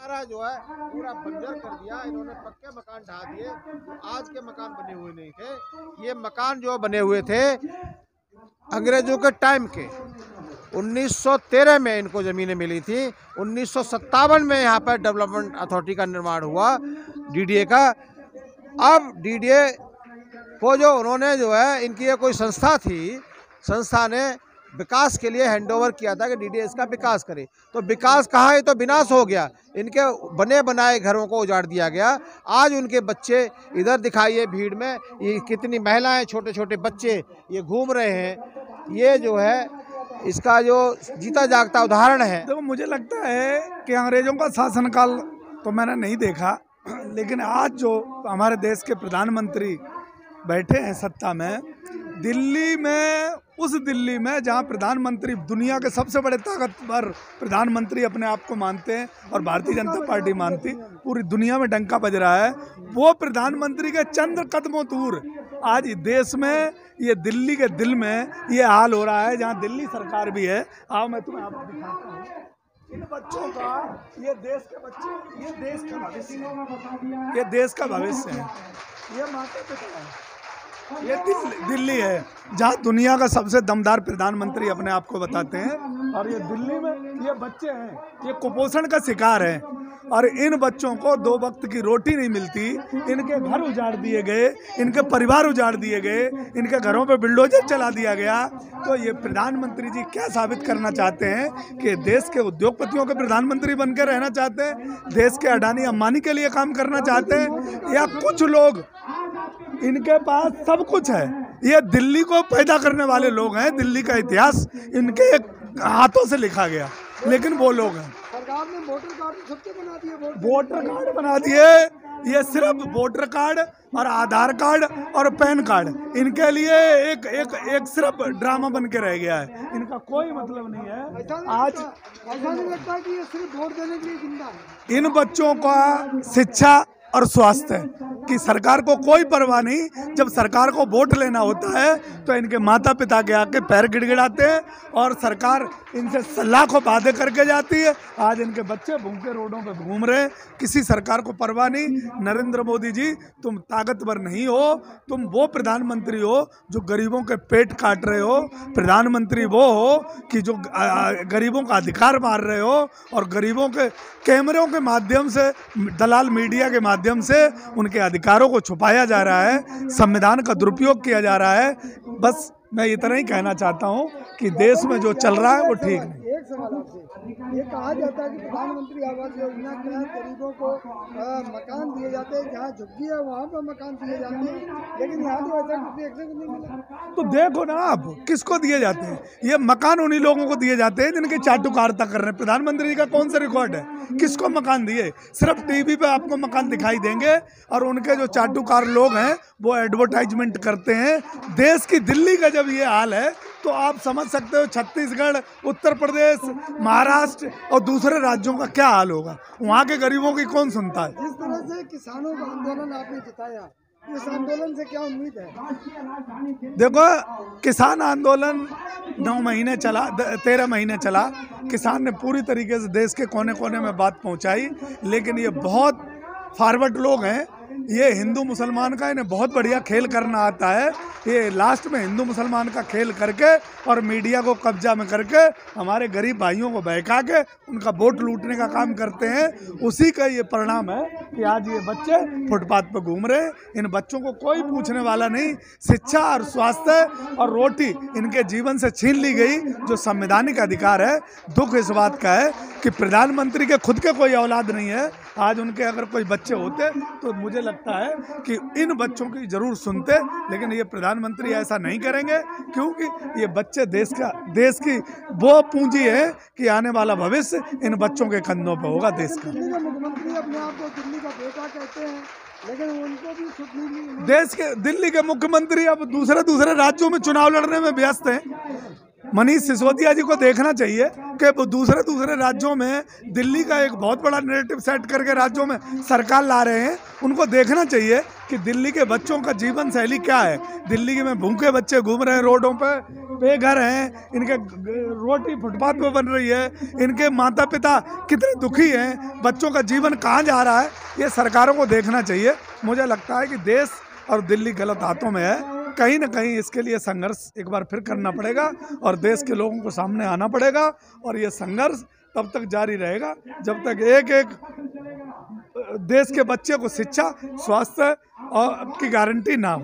सारा जो है पूरा बंजर कर दिया इन्होंने, पक्के मकान ढा दिए। तो आज के मकान बने हुए नहीं थे, ये मकान जो बने हुए थे अंग्रेजों के टाइम के। 1913 में इनको ज़मीनें मिली थी। 1957 में यहाँ पर डेवलपमेंट अथॉरिटी का निर्माण हुआ, डीडीए का। अब डीडीए को जो उन्होंने जो है, इनकी ये कोई संस्था थी, संस्था ने विकास के लिए हैंडओवर किया था कि डीडीए इसका विकास करे। तो विकास कहाँ है, तो विनाश हो गया। इनके बने बनाए घरों को उजाड़ दिया गया। आज उनके बच्चे इधर दिखाइए भीड़ में, ये कितनी महिलाएं, छोटे छोटे बच्चे ये घूम रहे हैं। ये जो है इसका जो जीता जागता उदाहरण है। देखो, मुझे लगता है कि अंग्रेजों का शासनकाल तो मैंने नहीं देखा, लेकिन आज जो हमारे देश के प्रधानमंत्री बैठे हैं सत्ता में, दिल्ली में, उस दिल्ली में जहां प्रधानमंत्री दुनिया के सबसे बड़े ताकतवर प्रधानमंत्री अपने आप को मानते हैं और भारतीय जनता पार्टी मानती, पूरी दुनिया में डंका बज रहा है, वो प्रधानमंत्री के चंद कदमों दूर आज देश में, ये दिल्ली के दिल में ये हाल हो रहा है, जहां दिल्ली सरकार भी है। आओ मैं तुम्हें आप दिखाता हूँ इन बच्चों का। ये देश के बच्चे, ये देश का भविष्य है, ये देश का भविष्य है, ये माता पिता है, ये दिल्ली है जहाँ दुनिया का सबसे दमदार प्रधानमंत्री अपने आप को बताते हैं। और ये दिल्ली में ये बच्चे हैं, ये कुपोषण का शिकार हैं, और इन बच्चों को 2 वक्त की रोटी नहीं मिलती। इनके घर उजाड़ दिए गए, इनके परिवार उजाड़ दिए गए, इनके घरों पे बिल्डोजर चला दिया गया। तो ये प्रधानमंत्री जी क्या साबित करना चाहते हैं कि देश के उद्योगपतियों के प्रधानमंत्री बनकर रहना चाहते हैं, देश के अडानी अंबानी के लिए काम करना चाहते हैं, या कुछ लोग इनके पास सब कुछ है, ये दिल्ली को पैदा करने वाले लोग हैं। दिल्ली का इतिहास इनके हाथों से लिखा गया, लेकिन वो लोग हैं। सरकार ने वोटर कार्ड सबके बना दिए, वोटर कार्ड बना दिए। ये सिर्फ वोटर कार्ड और आधार कार्ड और पैन कार्ड इनके लिए एक सिर्फ ड्रामा बन के रह गया है, इनका कोई मतलब नहीं है। आज ऐसा नहीं लगता कि ये सिर्फ वोट देने के लिए जिंदा है। इन बच्चों का शिक्षा और स्वास्थ्य की सरकार को कोई परवाह नहीं। जब सरकार को वोट लेना होता है तो इनके माता पिता के आके पैर गिड़गिड़ाते हैं और सरकार इनसे लाखों वादे करके जाती है। आज इनके बच्चे भूखे रोडों पे घूम रहे हैं, किसी सरकार को परवाह नहीं। नरेंद्र मोदी जी, तुम ताकतवर नहीं हो, तुम वो प्रधानमंत्री हो जो गरीबों के पेट काट रहे हो। प्रधानमंत्री वो हो कि जो गरीबों का अधिकार मार रहे हो, और गरीबों के कैमरों के माध्यम से, दलाल मीडिया के माध्यम से उनके अधिकारों को छुपाया जा रहा है, संविधान का दुरुपयोग किया जा रहा है। बस मैं इतना ही कहना चाहता हूँ कि देश में जो चल रहा है वो ठीक नहीं। एक सवाल आपसे, ये कहा जाता है कि प्रधानमंत्री आवास योजना के तहत गरीबों को मकान दिए जाते हैं, जहाँ झुग्गी है वहाँ पर मकान दिए जाते हैं, लेकिन यहाँ तो ऐसा नहीं मिला। तो देखो ना आप, किसको दिए जाते हैं ये मकान? उन्हीं लोगों को दिए जाते हैं जिनके चाटुकारिता कर रहे हैं। प्रधानमंत्री जी का कौन सा रिकॉर्ड है, किसको मकान दिए? सिर्फ टीवी पे आपको मकान दिखाई देंगे, और उनके जो चाटुकार लोग हैं वो एडवर्टाइजमेंट करते हैं। देश की दिल्ली का जब ये हाल है तो आप समझ सकते हो छत्तीसगढ़, उत्तर प्रदेश, महाराष्ट्र और दूसरे राज्यों का क्या हाल होगा। वहाँ के गरीबों की कौन सुनता है? जिस तरह से किसानों का आंदोलन आपने जिताया, इस आंदोलन से क्या उम्मीद है? देखो, किसान आंदोलन 9 महीने चला, 13 महीने चला। किसान ने पूरी तरीके से देश के कोने कोने में बात पहुंचाई, लेकिन ये बहुत फॉरवर्ड लोग हैं। ये हिंदू मुसलमान का इन्हें बहुत बढ़िया खेल करना आता है। ये लास्ट में हिंदू मुसलमान का खेल करके और मीडिया को कब्जा में करके हमारे गरीब भाइयों को बहका के उनका वोट लूटने का काम करते हैं। उसी का ये परिणाम है कि आज ये बच्चे फुटपाथ पर घूम रहे हैं। इन बच्चों को कोई पूछने वाला नहीं। शिक्षा और स्वास्थ्य और रोटी इनके जीवन से छीन ली गई, जो संवैधानिक अधिकार है। दुख इस बात का है कि प्रधानमंत्री के खुद के कोई औलाद नहीं है। आज उनके अगर कोई बच्चे होते तो मुझे लगता है कि इन बच्चों की जरूर सुनते, लेकिन ये प्रधानमंत्री ऐसा नहीं करेंगे, क्योंकि ये बच्चे देश की वो पूंजी है कि आने वाला भविष्य इन बच्चों के कंधों पर होगा देश का। मुख्यमंत्री अपने आप को दिल्ली का बेटा कहते हैं, लेकिन उनको भी सुध नहीं। देश के दिल्ली के मुख्यमंत्री अब दूसरे राज्यों में चुनाव लड़ने में व्यस्त हैं। मनीष सिसोदिया जी को देखना चाहिए कि वो दूसरे राज्यों में दिल्ली का एक बहुत बड़ा नैरेटिव सेट करके राज्यों में सरकार ला रहे हैं। उनको देखना चाहिए कि दिल्ली के बच्चों का जीवन शैली क्या है। दिल्ली में भूखे बच्चे घूम रहे हैं रोडों पे, बेघर हैं, इनके रोटी फुटपाथ पे बन रही है, इनके माता पिता कितने दुखी हैं, बच्चों का जीवन कहाँ जा रहा है, ये सरकारों को देखना चाहिए। मुझे लगता है कि देश और दिल्ली गलत हाथों में है। कहीं ना कहीं इसके लिए संघर्ष एक बार फिर करना पड़ेगा और देश के लोगों को सामने आना पड़ेगा, और ये संघर्ष तब तक जारी रहेगा जब तक एक एक देश के बच्चे को शिक्षा, स्वास्थ्य और की गारंटी ना हो।